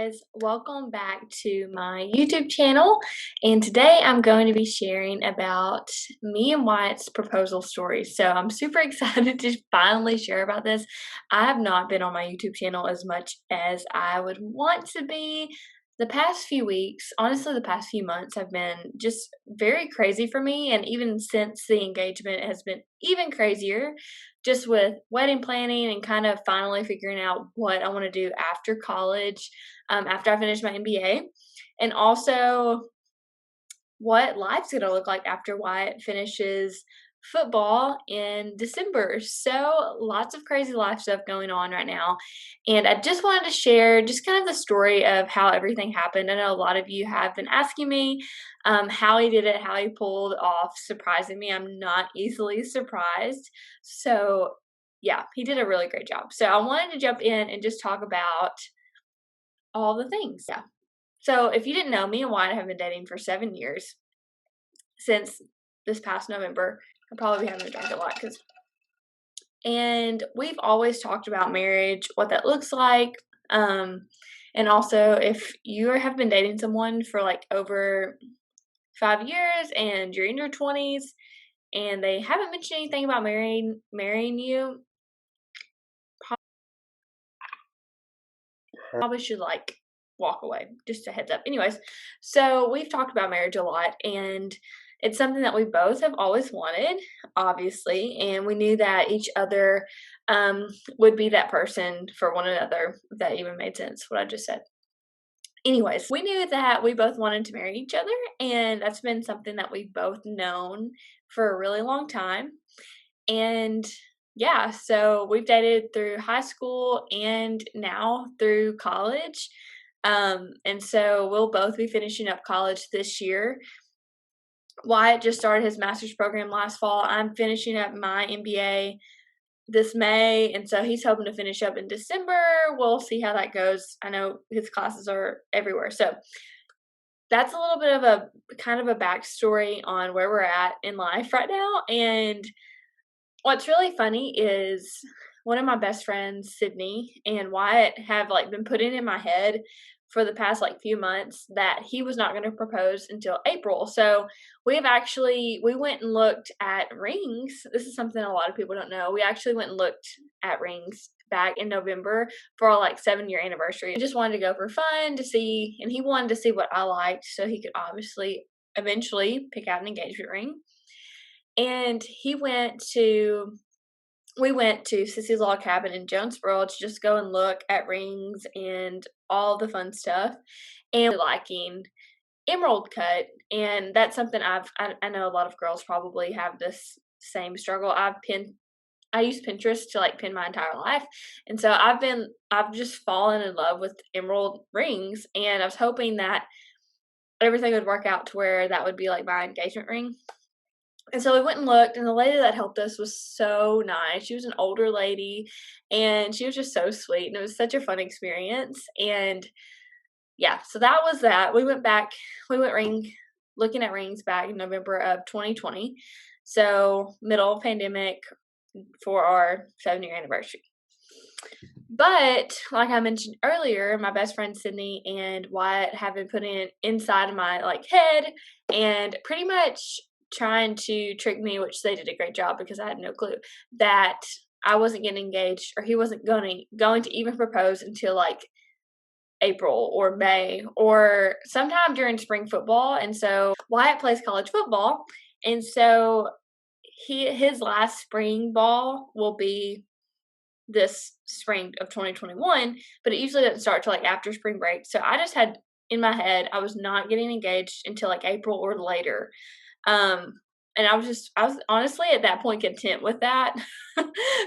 guys, welcome back to my YouTube channel, and today I'm going to be sharing about me and Wyatt's proposal story. So I'm super excited to finally share about this. I have not been on my YouTube channel as much as I would want to be. The past few weeks, honestly, the past few months have been just very crazy for me, and even since the engagement has been even crazier, just with wedding planning and kind of finally figuring out what I want to do after college, after I finish my MBA, and also what life's going to look like after Wyatt finishes football in December. So, lots of crazy life stuff going on right now. And I just wanted to share just kind of the story of how everything happened. I know a lot of you have been asking me how he did it, how he pulled off surprising me. I'm not easily surprised. So, yeah, he did a really great job. So, I wanted to jump in and just talk about all the things. Yeah. So, if you didn't know, me and Wyatt have been dating for 7 years since this past November. I probably haven't drank a lot and we've always talked about marriage, what that looks like, and also if you have been dating someone for like over 5 years and you're in your 20s and they haven't mentioned anything about marrying you, probably should like walk away. Just a heads up. Anyways, so we've talked about marriage a lot, and it's something that we both have always wanted, obviously, and we knew that each other would be that person for one another. If that even made sense, what I just said. Anyways, we knew that we both wanted to marry each other, and that's been something that we've both known for a really long time. And yeah, so we've dated through high school and now through college. And so we'll both be finishing up college this year. Wyatt just started his master's program last fall. I'm finishing up my MBA this May, and so he's hoping to finish up in December. We'll see how that goes. I know his classes are everywhere. So that's a little bit of a kind of a backstory on where we're at in life right now. And what's really funny is one of my best friends, Sydney, and Wyatt have like been putting in my head for the past like few months that he was not going to propose until April. So we went and looked at rings. This is something a lot of people don't know. We actually went and looked at rings back in November for our like 7-year anniversary. We just wanted to go for fun to see, and he wanted to see what I liked so he could obviously eventually pick out an engagement ring. And we went to Sissy's Log Cabin in Jonesboro to just go and look at rings and all the fun stuff, and liking emerald cut. And that's something I know a lot of girls probably have this same struggle. I use Pinterest to like pin my entire life, and so I've just fallen in love with emerald rings, and I was hoping that everything would work out to where that would be like my engagement ring. And so we went and looked, and the lady that helped us was so nice. She was an older lady, and she was just so sweet, and it was such a fun experience. And yeah, so that was that. We went looking at rings back in November of 2020. So middle of pandemic for our 7-year anniversary. But like I mentioned earlier, my best friend Sydney and Wyatt have been putting it inside of my like head and pretty much trying to trick me, which they did a great job because I had no clue that I wasn't getting engaged or he wasn't going to even propose until like April or May or sometime during spring football. And so Wyatt plays college football, and so his last spring ball will be this spring of 2021, but it usually doesn't start till like after spring break. So I just had in my head I was not getting engaged until like April or later. And I was honestly at that point content with that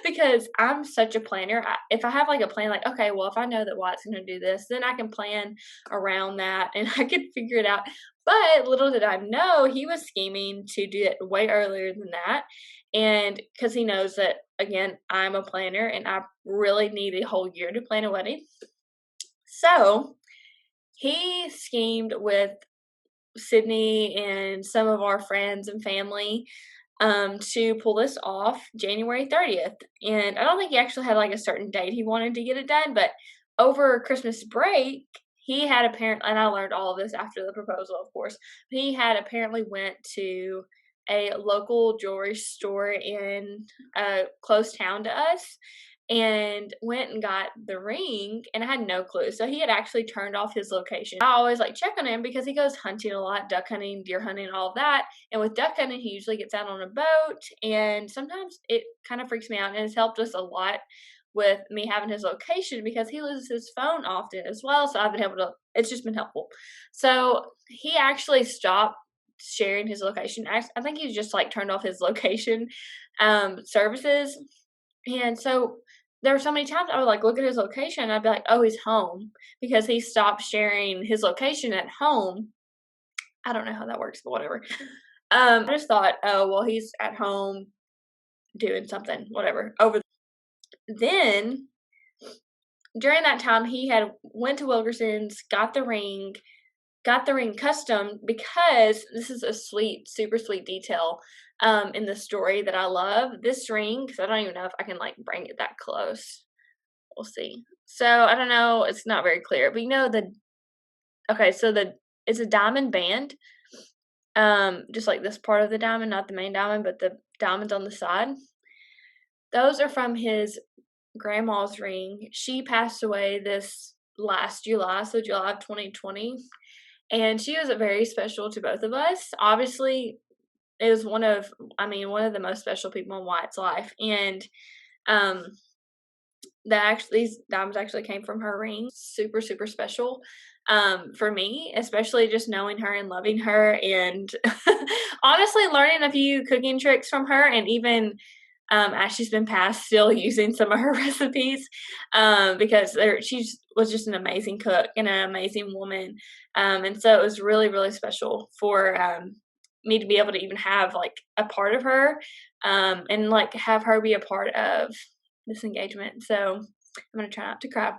because I'm such a planner. If I have like a plan, like, okay, well, if I know that Wyatt's going to do this, then I can plan around that and I could figure it out. But little did I know he was scheming to do it way earlier than that. And because he knows that, again, I'm a planner and I really need a whole year to plan a wedding. So he schemed with Sydney and some of our friends and family to pull this off January 30th. And I don't think he actually had like a certain date he wanted to get it done, but over Christmas break, he had apparently, and I learned all of this after the proposal, of course, he had apparently went to a local jewelry store in a close town to us and went and got the ring, and I had no clue. So he had actually turned off his location. I always like check on him because he goes hunting a lot, duck hunting, deer hunting, all of that. And with duck hunting, he usually gets out on a boat, and sometimes it kind of freaks me out, and it's helped us a lot with me having his location because he loses his phone often as well. So I've been able to, it's just been helpful. So he actually stopped sharing his location. I think he's just like turned off his location services. And so there were so many times I would like look at his location and I'd be like, oh, he's home because he stopped sharing his location at home. I don't know how that works, but whatever. I just thought, oh, well, he's at home doing something, whatever. Then during that time, he had went to Wilkerson's, got the ring custom because this is a sweet, super sweet detail in the story that I love. This ring, because I don't even know if I can like bring it that close. We'll see. So I don't know, it's not very clear, but you know it's a diamond band. Just like this part of the diamond, not the main diamond, but the diamonds on the side. Those are from his grandma's ring. She passed away this last July, so July of 2020. And she was very special to both of us. Obviously, it was one of the most special people in Wyatt's life. And these diamonds actually came from her ring. Super, super special for me, especially just knowing her and loving her, and honestly learning a few cooking tricks from her, and even as she's been passed, still using some of her recipes because she was just an amazing cook and an amazing woman. And so it was really, really special for me to be able to even have like a part of her and like have her be a part of this engagement. So I'm going to try not to cry.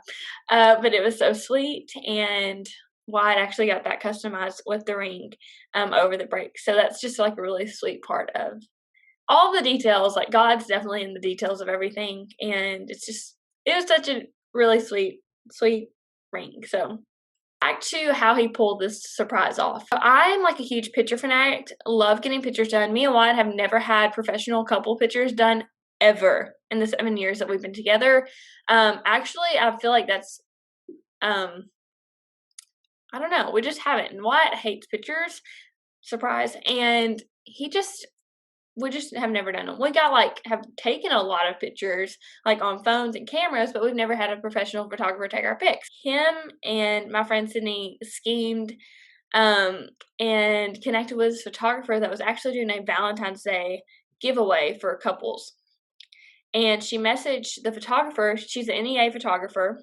But it was so sweet, and Wyatt actually got that customized with the ring over the break. So that's just like a really sweet part of all the details. Like God's definitely in the details of everything, and it was such a really sweet ring. So back to how he pulled this surprise off. So I'm like a huge picture fanatic, love getting pictures done. Me and Wyatt have never had professional couple pictures done ever in the 7 years that we've been together. Actually, I feel like that's I don't know, we just haven't. And Wyatt hates pictures, surprise, and we just have never done them. We have taken a lot of pictures like on phones and cameras, but we've never had a professional photographer take our pics. Him and my friend Sydney schemed and connected with this photographer that was actually doing a Valentine's Day giveaway for couples. And she messaged the photographer. She's an NEA photographer.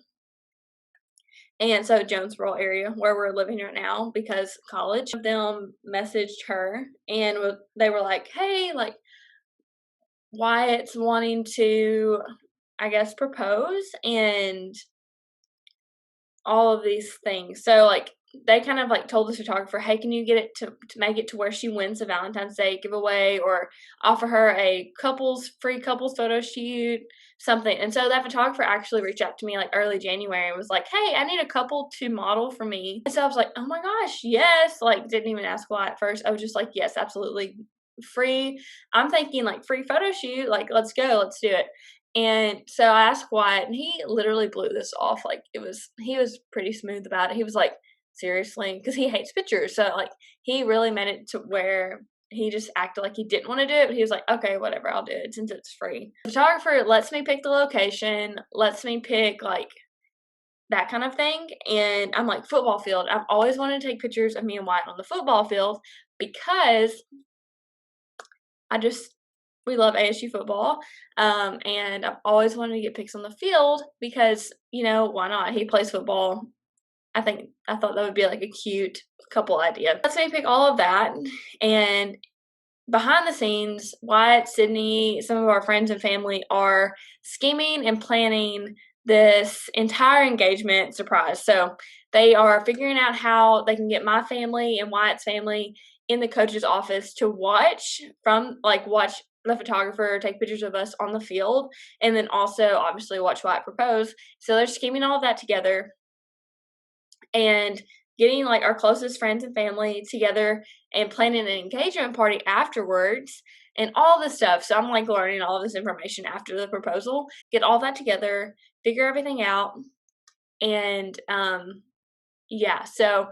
And so Jonesboro area where we're living right now because college. One of them messaged her and they were like, hey, like Wyatt's wanting to, I guess, propose and all of these things. So like they kind of like told the photographer, hey, can you get it to make it to where she wins a Valentine's Day giveaway or offer her a free couples photo shoot, something. And so that photographer actually reached out to me like early January and was like, hey, I need a couple to model for me. And so I was like, oh my gosh, yes. Like didn't even ask why at first. I was just like, yes, absolutely. Free. I'm thinking like free photo shoot. Like, let's go, let's do it. And so I asked Wyatt, and he literally blew this off. Like he was pretty smooth about it. He was like, seriously, because he hates pictures. So like he really made it to where he just acted like he didn't want to do it, but he was like, okay, whatever, I'll do it since it's free. The photographer lets me pick the location, lets me pick like that kind of thing. And I'm like, football field. I've always wanted to take pictures of me and Wyatt on the football field because we love ASU football. And I've always wanted to get pics on the field because, why not? He plays football. I thought that would be like a cute couple idea. Let's me pick all of that. And behind the scenes, Wyatt, Sydney, some of our friends and family are scheming and planning this entire engagement surprise. So they are figuring out how they can get my family and Wyatt's family in the coach's office to watch the photographer take pictures of us on the field, and then also obviously watch Wyatt propose. So they're scheming all of that together. and getting like our closest friends and family together and planning an engagement party afterwards and all this stuff. So I'm like learning all this information after the proposal, get all that together, figure everything out. And yeah, so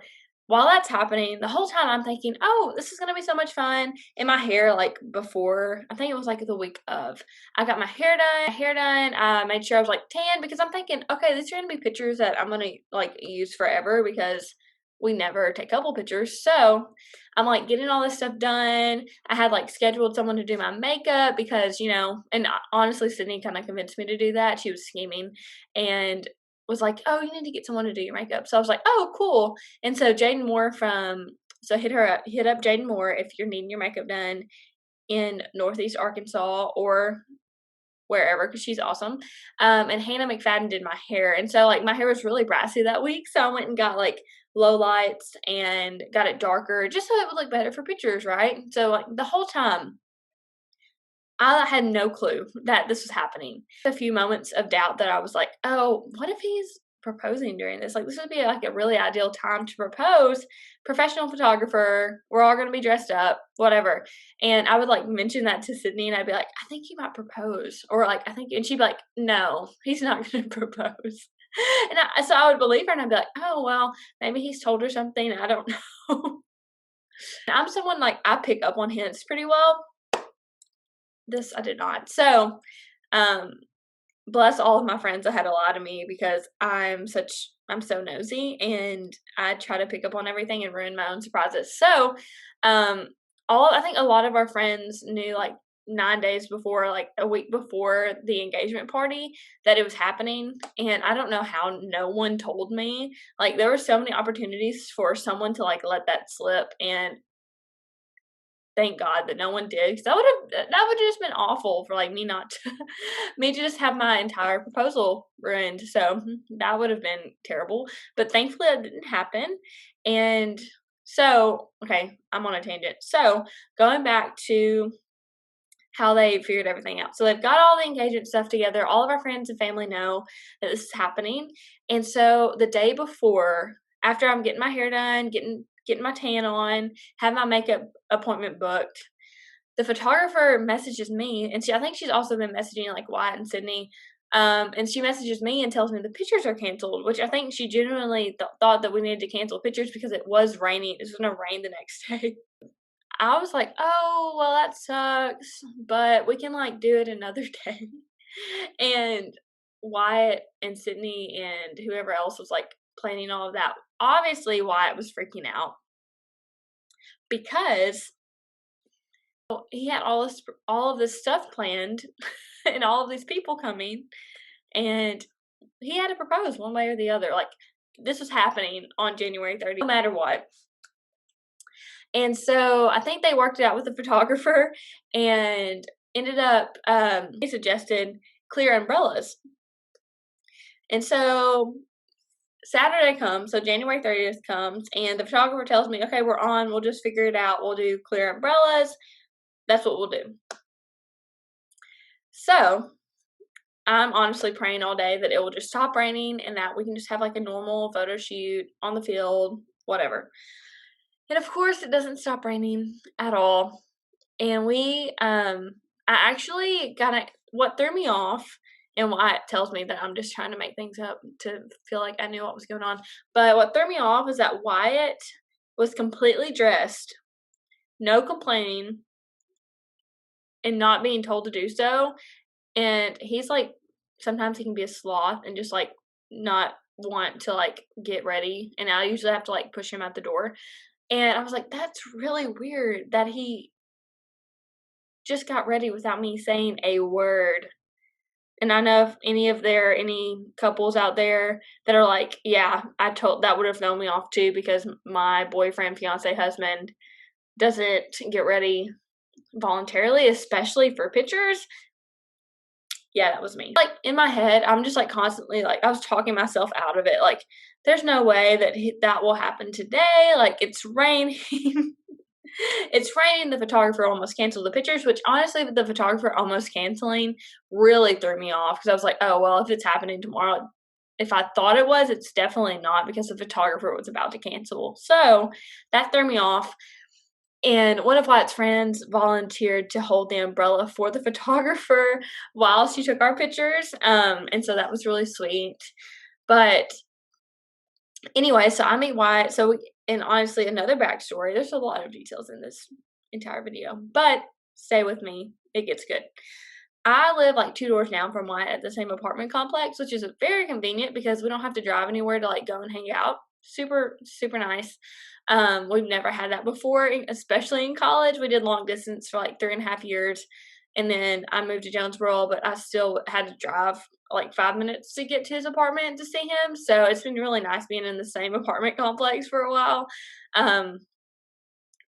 while that's happening, the whole time I'm thinking, oh, this is gonna be so much fun. And my hair, like before, I think it was like the week of, I got my hair done. I made sure I was like tan because I'm thinking, okay, these are gonna be pictures that I'm gonna like use forever because we never take couple pictures. So I'm like getting all this stuff done. I had like scheduled someone to do my makeup because, and honestly, Sydney kind of convinced me to do that. She was scheming and was like, "Oh, you need to get someone to do your makeup." So I was like, "Oh, cool." And so Jaden Moore so hit up Jaden Moore if you're needing your makeup done in Northeast Arkansas or wherever, because she's awesome. And Hannah McFadden did my hair. And so like my hair was really brassy that week. So I went and got like low lights and got it darker just so it would look better for pictures, right? So like the whole time I had no clue that this was happening. A few moments of doubt that I was like, "Oh, what if he's proposing during this? Like, this would be like a really ideal time to propose. Professional photographer, we're all gonna be dressed up, whatever." And I would like mention that to Sydney, and I'd be like, "I think he might propose," or like, "I think," and she'd be like, "No, he's not gonna propose." And so I would believe her, and I'd be like, "Oh well, maybe he's told her something. I don't know." I'm someone like I pick up on hints pretty well. This I did not. So, um, bless all of my friends that had to lie to me because I'm so nosy and I try to pick up on everything and ruin my own surprises. So, um, I think a lot of our friends knew like 9 days before, like a week before the engagement party, that it was happening. And I don't know how no one told me. Like there were so many opportunities for someone to like let that slip, and thank God that no one did, because that would just been awful for, like, me not to me to just have my entire proposal ruined, so, that would have been terrible, but thankfully that didn't happen, and so okay, I'm on a tangent. So, going back to how they figured everything out. So they've got all the engagement stuff together. All of our friends and family know that this is happening. And so the day before, after I'm getting my hair done, getting my tan on, have my makeup appointment booked, the photographer messages me, and I think she's also been messaging like Wyatt and Sydney. And she messages me and tells me the pictures are canceled, which I think she genuinely thought that we needed to cancel pictures because it was raining. It was going to rain the next day. I was like, "Oh, well, that sucks, but we can, like, do it another day." And Wyatt and Sydney and whoever else was, like, planning all of that. Obviously, Wyatt was freaking out because he had all of this stuff planned and all of these people coming, and he had to propose one way or the other. Like, this was happening on January 30th, no matter what. And so I think they worked it out with the photographer and ended up, he suggested clear umbrellas. And so Saturday comes, so January 30th comes, and the photographer tells me, okay, we're on, we'll just figure it out. We'll do clear umbrellas. That's what we'll do. So I'm honestly praying all day that it will just stop raining and that we can just have like a normal photo shoot on the field, whatever. And of course, it doesn't stop raining at all. And I actually what threw me off, and Wyatt tells me that I'm just trying to make things up to feel like I knew what was going on. But what threw me off is that Wyatt was completely dressed, no complaining, and not being told to do so. And he's like, sometimes he can be a sloth and just like not want to like get ready. And I usually have to like push him out the door. And I was like, that's really weird that he just got ready without me saying a word. And I know if any couples out there that are like, yeah, that would have thrown me off too because my boyfriend, fiance, husband doesn't get ready voluntarily, especially for pictures. Yeah, that was me. Like in my head, I'm just like constantly like I was talking myself out of it. Like, there's no way that that will happen today. Like it's raining. It's raining. The photographer almost canceled the pictures, which honestly, the photographer almost canceling really threw me off because I was like, oh, well, if it's happening tomorrow, if I thought it was, it's definitely not because the photographer was about to cancel. So that threw me off. And one of Wyatt's friends volunteered to hold the umbrella for the photographer while she took our pictures. And so that was really sweet. But anyway, so I meet Wyatt. And honestly, another backstory. There's a lot of details in this entire video, but stay with me. It gets good. I live like 2 doors down from Wyatt at the same apartment complex, which is very convenient because we don't have to drive anywhere to like go and hang out. Super, super nice. We've never had that before, especially in college. We did long distance for like 3.5 years. And then I moved to Jonesboro, but I still had to drive like 5 minutes to get to his apartment to see him. So it's been really nice being in the same apartment complex for a while.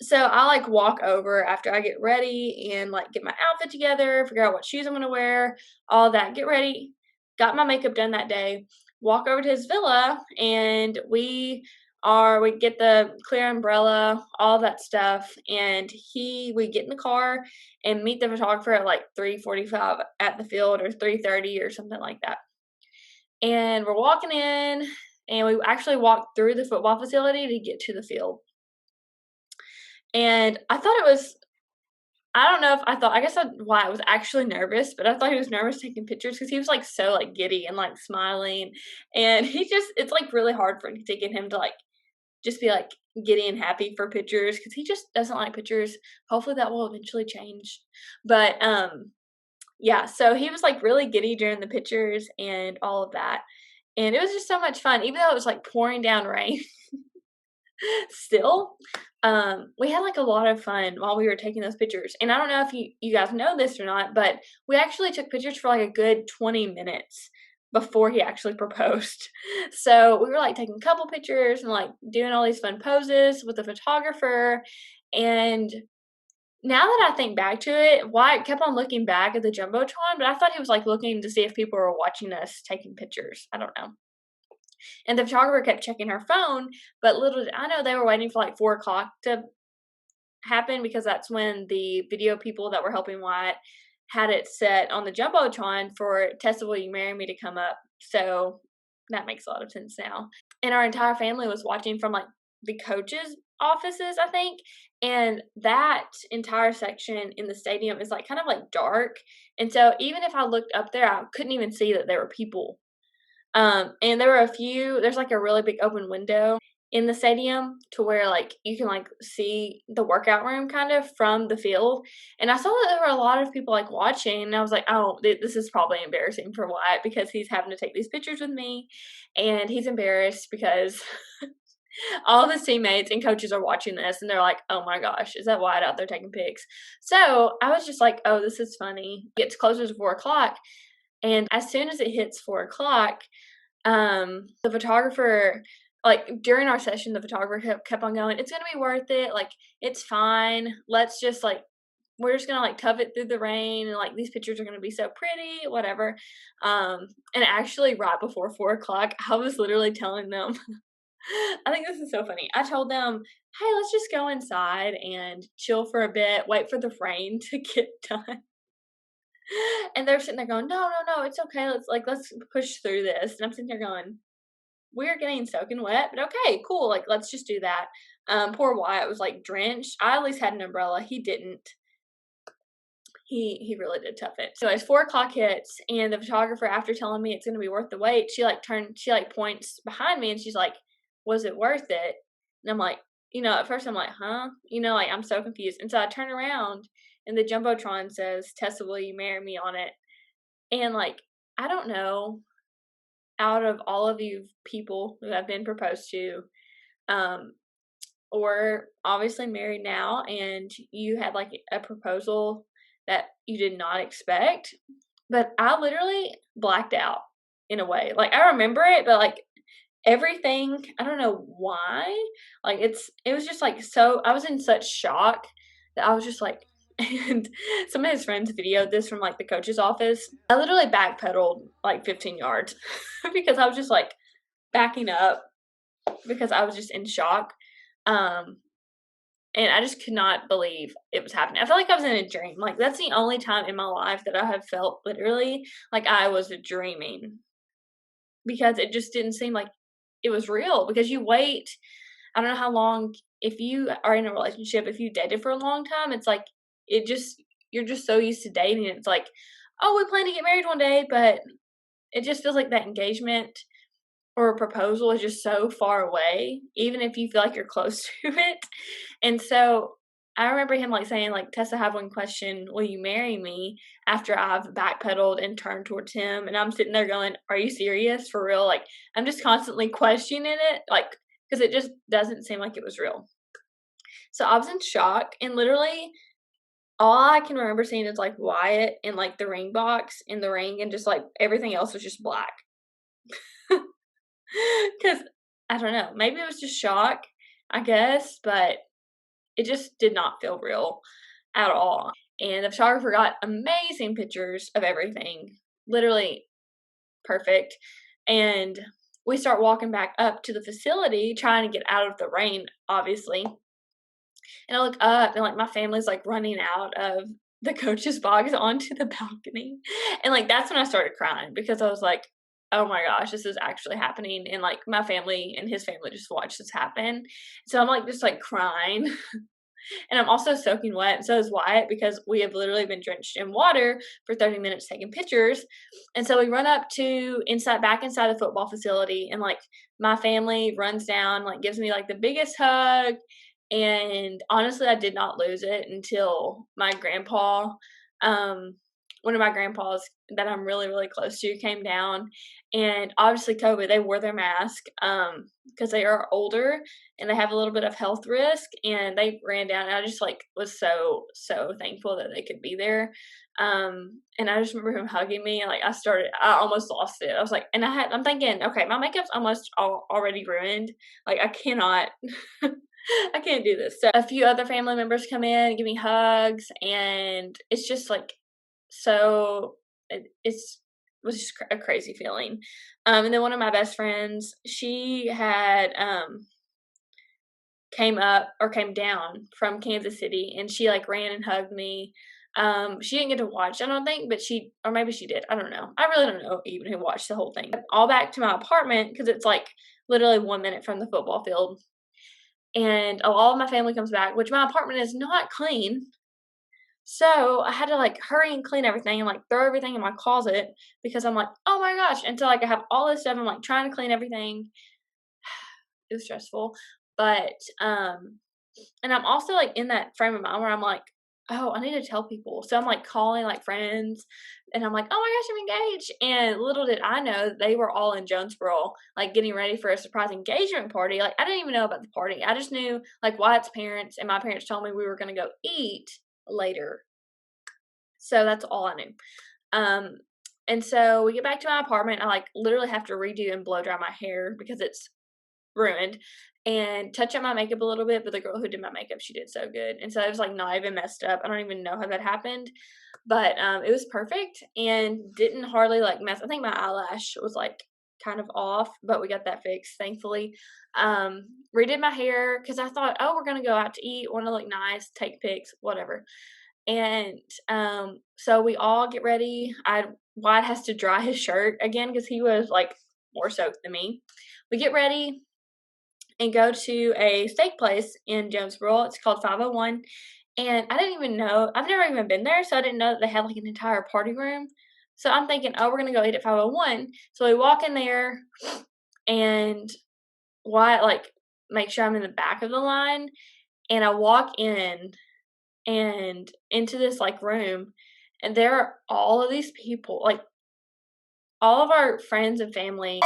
So I like walk over after I get ready and like get my outfit together, figure out what shoes I'm gonna wear, all that, get ready, got my makeup done that day, walk over to his villa, and we get the clear umbrella, all that stuff, and we get in the car and meet the photographer at like 3:45 at the field, or 3:30 or something like that. And we're walking in, and we actually walked through the football facility to get to the field. And I thought it was, I don't know if I thought, I guess why I was actually nervous, but I thought he was nervous taking pictures because he was like so like giddy and like smiling. And it's like really hard to get him to like just be like giddy and happy for pictures because he just doesn't like pictures. Hopefully that will eventually change. But yeah, so he was like really giddy during the pictures and all of that. And it was just so much fun, even though it was like pouring down rain. Still, we had like a lot of fun while we were taking those pictures. And I don't know if you guys know this or not, but we actually took pictures for like a good 20 minutes before he actually proposed. So we were like taking a couple pictures and like doing all these fun poses with the photographer. And now that I think back to it, Wyatt kept on looking back at the Jumbotron, but I thought he was like looking to see if people were watching us taking pictures. I don't know. And the photographer kept checking her phone, but little did I know they were waiting for like 4 o'clock to happen because that's when the video people that were helping Wyatt had it set on the Jumbotron for Tessa, Will You Marry Me to come up. So that makes a lot of sense now. And our entire family was watching from like the coaches' offices, I think. And that entire section in the stadium is like kind of like dark. And so even if I looked up there, I couldn't even see that there were people. And there's like a really big open window in the stadium to where like you can like see the workout room kind of from the field. And I saw that there were a lot of people like watching, and I was like, oh, this is probably embarrassing for Wyatt because he's having to take these pictures with me, and he's embarrassed because all of his teammates and coaches are watching this, and they're like, oh my gosh, is that Wyatt out there taking pics? So I was just like, oh, this is funny. It gets closer to 4 o'clock. And as soon as it hits 4 o'clock, the photographer, like during our session, the photographer kept on going, it's going to be worth it. Like, it's fine. Let's just like, we're just going to like tough it through the rain. And like, these pictures are going to be so pretty, whatever. And actually right before 4 o'clock, I was literally telling them, I think this is so funny. I told them, hey, let's just go inside and chill for a bit, wait for the rain to get done. And they're sitting there going, no, no, no, it's okay. Let's push through this. And I'm sitting there going, we're getting soaking wet, but okay, cool. Like, let's just do that. Poor Wyatt was like drenched. I at least had an umbrella. He didn't. He really did tough it. So as 4 o'clock hits, and the photographer, after telling me it's gonna be worth the wait, she points behind me and she's like, was it worth it? And I'm like, at first I'm like, huh? Like I'm so confused. And so I turn around and the Jumbotron says, Tessa, will you marry me on it? And like, I don't know, out of all of you people who have been proposed to, or obviously married now, and you had like a proposal that you did not expect, but I literally blacked out in a way. Like I remember it, but like everything, I don't know why. Like it was just like so I was in such shock that I was just like and some of his friends videoed this from like the coach's office. I literally backpedaled like 15 yards because I was just like backing up because I was just in shock. And I just could not believe it was happening. I felt like I was in a dream. Like that's the only time in my life that I have felt literally like I was dreaming. because it just didn't seem like it was real, because you wait, I don't know how long, if you are in a relationship, if you dated for a long time, it's like, it just, you're just so used to dating, it's like, "Oh, we plan to get married one day," but it just feels like that engagement or a proposal is just so far away, even if you feel like you're close to it. And so I remember him like saying, like, "Tessa, I have one question. Will you marry me?" After I've backpedaled and turned towards him. And I'm sitting there going, "Are you serious? For real?" Like, I'm just constantly questioning it, like, because it just doesn't seem like it was real. So I was in shock, and literally all I can remember seeing is like Wyatt in like the ring box in the ring, and just like everything else was just black. Because I don't know, maybe it was just shock, I guess, but it just did not feel real at all. And the photographer got amazing pictures of everything, literally perfect. And we start walking back up to the facility, trying to get out of the rain, obviously. And I look up, and like my family's like running out of the coach's box onto the balcony. And like that's when I started crying, because I was like, "Oh my gosh, this is actually happening." And like my family and his family just watched this happen. So I'm like just like crying. And I'm also soaking wet, and so is Wyatt, because we have literally been drenched in water for 30 minutes taking pictures. And so we run up to back inside the football facility, and like my family runs down, like gives me like the biggest hug. And honestly, I did not lose it until my grandpa, um, one of my grandpas that I'm really, really close to, came down. And obviously COVID, they wore their mask, because they are older and they have a little bit of health risk, and they ran down, and I just like was so, so thankful that they could be there. And I just remember him hugging me, and like I almost lost it. I was like, and I'm thinking, okay, my makeup's almost already ruined. Like I cannot, I can't do this. So a few other family members come in and give me hugs, and it's just like, so it's was just a crazy feeling. And then one of my best friends, she had came down from Kansas City, and she like ran and hugged me. She didn't get to watch, I don't think, but or maybe she did. I don't know. I really don't know even who watched the whole thing. All back to my apartment, because it's like literally 1 minute from the football field. And all of my family comes back, which my apartment is not clean. So I had to like hurry and clean everything, and like throw everything in my closet, because I'm like, "Oh my gosh." And so like I have all this stuff. I'm like trying to clean everything. It was stressful. But and I'm also like in that frame of mind where I'm like, "Oh, I need to tell people." So I'm like calling like friends, and I'm like, "Oh my gosh, I'm engaged." And little did I know they were all in Jonesboro, like getting ready for a surprise engagement party. Like I didn't even know about the party. I just knew like Wyatt's parents and my parents told me we were gonna go eat later. So that's all I knew. Um, and so we get back to my apartment. I like literally have to redo and blow dry my hair because it's ruined, and touch up my makeup a little bit. But the girl who did my makeup, she did so good. And so it was like not even messed up. I don't even know how that happened, but it was perfect and didn't hardly like mess. I think my eyelash was like kind of off, but we got that fixed, thankfully. Um, Redid my hair because I thought, oh, we're gonna go out to eat, want to look nice, take pics, whatever. And so we all get ready. Wyatt has to dry his shirt again because he was like more soaked than me. We get ready and go to a steak place in Jonesboro. It's called 501. And I didn't even know, I've never even been there, so I didn't know that they had like an entire party room. So I'm thinking, oh, we're gonna go eat at 501. So we walk in there, and Wyatt like make sure I'm in the back of the line, and I walk in and into this like room, and there are all of these people, like all of our friends and family,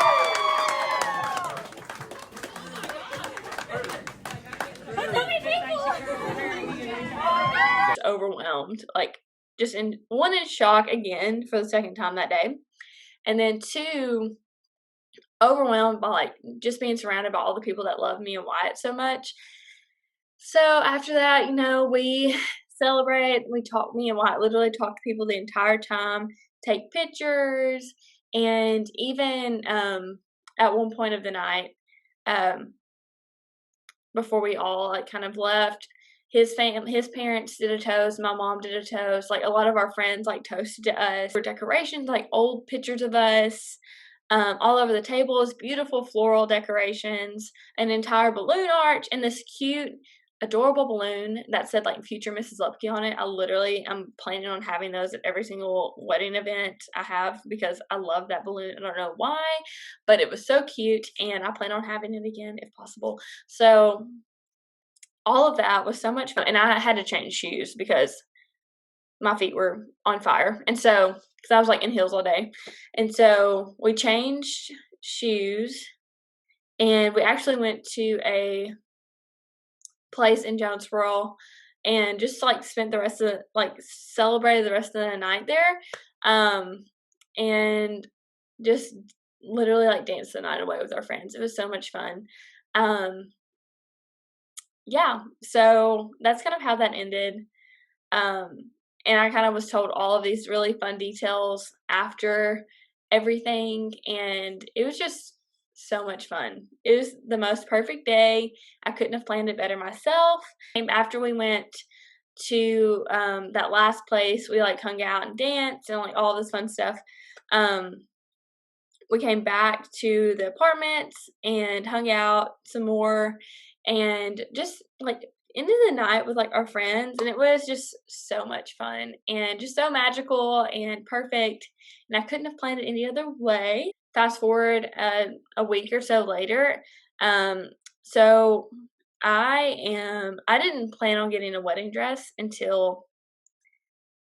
just overwhelmed, like just in one, in shock again for the second time that day, and then two, overwhelmed by like just being surrounded by all the people that love me and Wyatt so much. So after that, we celebrate. Me and Wyatt literally talk to people the entire time, take pictures, and even at one point of the night, um, before we all like kind of left, his parents did a toast, my mom did a toast, like a lot of our friends like toasted to us for decorations, like old pictures of us. all over the tables, beautiful floral decorations, an entire balloon arch, and this cute, adorable balloon that said like "Future Mrs. Lupke" on it. I'm planning on having those at every single wedding event I have because I love that balloon. I don't know why, but it was so cute, and I plan on having it again if possible. So all of that was so much fun, and I had to change shoes because my feet were on fire. And so, because I was like in heels all day. And so we changed shoes and we actually went to a place in Jonesboro and just like spent the rest of like celebrated the rest of the night there. And just literally like danced the night away with our friends. It was so much fun. Um, yeah, so that's kind of how that ended. Um, and I kind of was told all of these really fun details after everything, and it was just so much fun. It was the most perfect day. I couldn't have planned it better myself. And after we went to that last place, we like hung out and danced and like all this fun stuff. Um, we came back to the apartments and hung out some more and just like ended the night with like our friends, and it was just so much fun and just so magical and perfect, and I couldn't have planned it any other way. Fast forward a week or so later, um so I didn't plan on getting a wedding dress until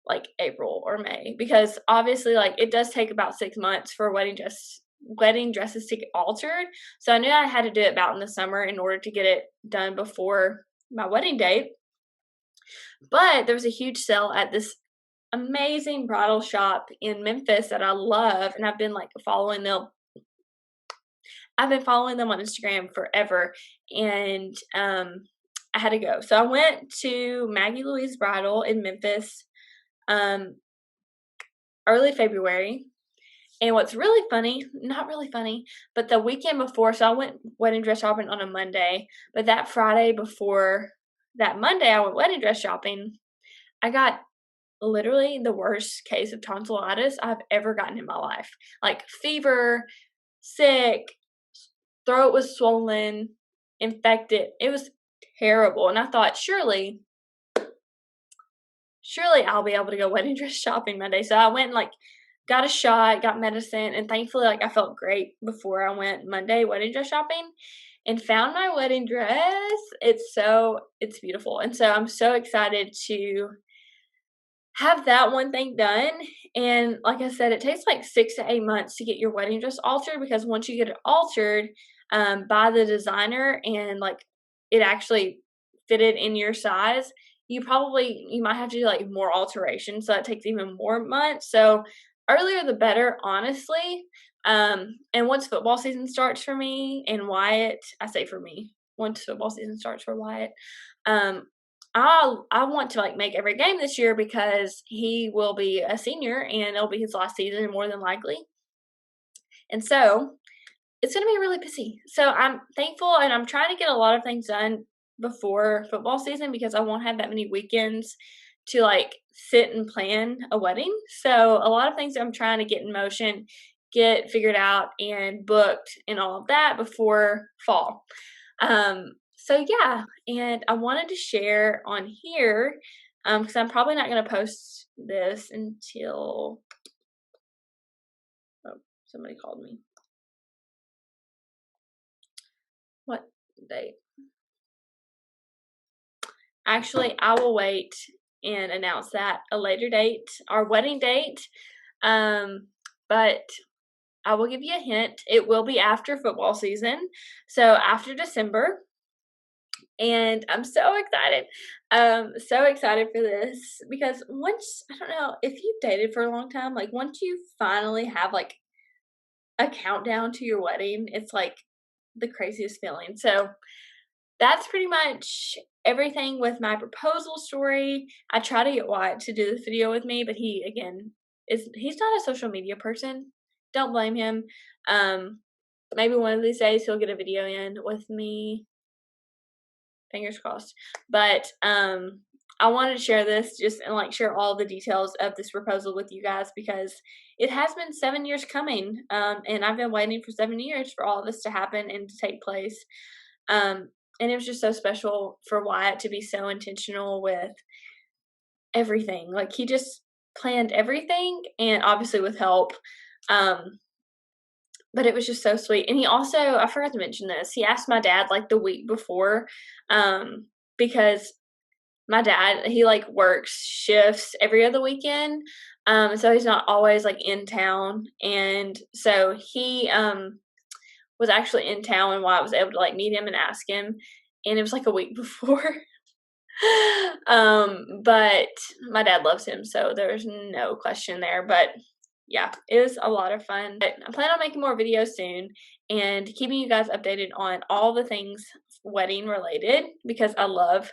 like April or May because obviously like it does take about 6 months for wedding dresses to get altered. So I knew I had to do it about in the summer in order to get it done before my wedding date. But there was a huge sale at this amazing bridal shop in Memphis that I love, and I've been like following them. I've been following them on Instagram forever, and I had to go. So I went to Maggie Louise Bridal in Memphis um early February. And what's really funny, not really funny, but the weekend before, so I went wedding dress shopping on a Monday, but that Friday before that Monday I went wedding dress shopping, I got literally the worst case of tonsillitis I've ever gotten in my life. Like fever, sick, throat was swollen, infected. It was terrible. And I thought, surely I'll be able to go wedding dress shopping Monday. So I went and like got a shot, got medicine, and thankfully like I felt great before I went Monday wedding dress shopping and found my wedding dress. It's beautiful. And so I'm so excited to have that one thing done. And like I said, it takes like 6 to 8 months to get your wedding dress altered because once you get it altered by the designer and like it actually fitted in your size, you might have to do like more alterations. So it takes even more months. So earlier the better, honestly. And once football season starts for me and Wyatt, I say for me, once football season starts for Wyatt, um, I want to like make every game this year because he will be a senior and it'll be his last season more than likely. And so it's going to be really busy. So I'm thankful and I'm trying to get a lot of things done before football season because I won't have that many weekends to like sit and plan a wedding. So a lot of things I'm trying to get in motion, get figured out and booked and all of that before fall. So yeah, and I wanted to share on here because I'm probably not going to post this until somebody called me. What date? Actually, I will wait and announce that a later date, our wedding date. But I will give you a hint. It will be after football season, so after December. And I'm so excited. So excited for this because once, I don't know, if you've dated for a long time, like once you finally have like a countdown to your wedding, it's like the craziest feeling. So that's pretty much everything with my proposal story. I try to get Wyatt to do this video with me, but he's not a social media person. Don't blame him. Maybe one of these days he'll get a video in with me. Fingers crossed. But I wanted to share this just and like share all the details of this proposal with you guys because it has been 7 years coming, and I've been waiting for 7 years for all of this to happen and to take place. And it was just so special for Wyatt to be so intentional with everything. Like he just planned everything, and obviously with help. Um, but it was just so sweet. And he also, I forgot to mention this, he asked my dad like the week before, because my dad, he like works shifts every other weekend. So he's not always like in town. And so he was actually in town and I was able to like meet him and ask him. And it was like a week before. But my dad loves him, so there's no question there. But yeah, it was a lot of fun. But I plan on making more videos soon and keeping you guys updated on all the things wedding related because I love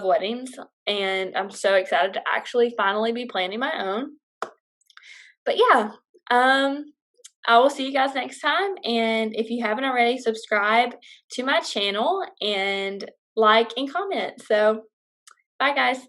weddings and I'm so excited to actually finally be planning my own. But yeah, I will see you guys next time, and if you haven't already, subscribe to my channel and like and comment. So bye guys.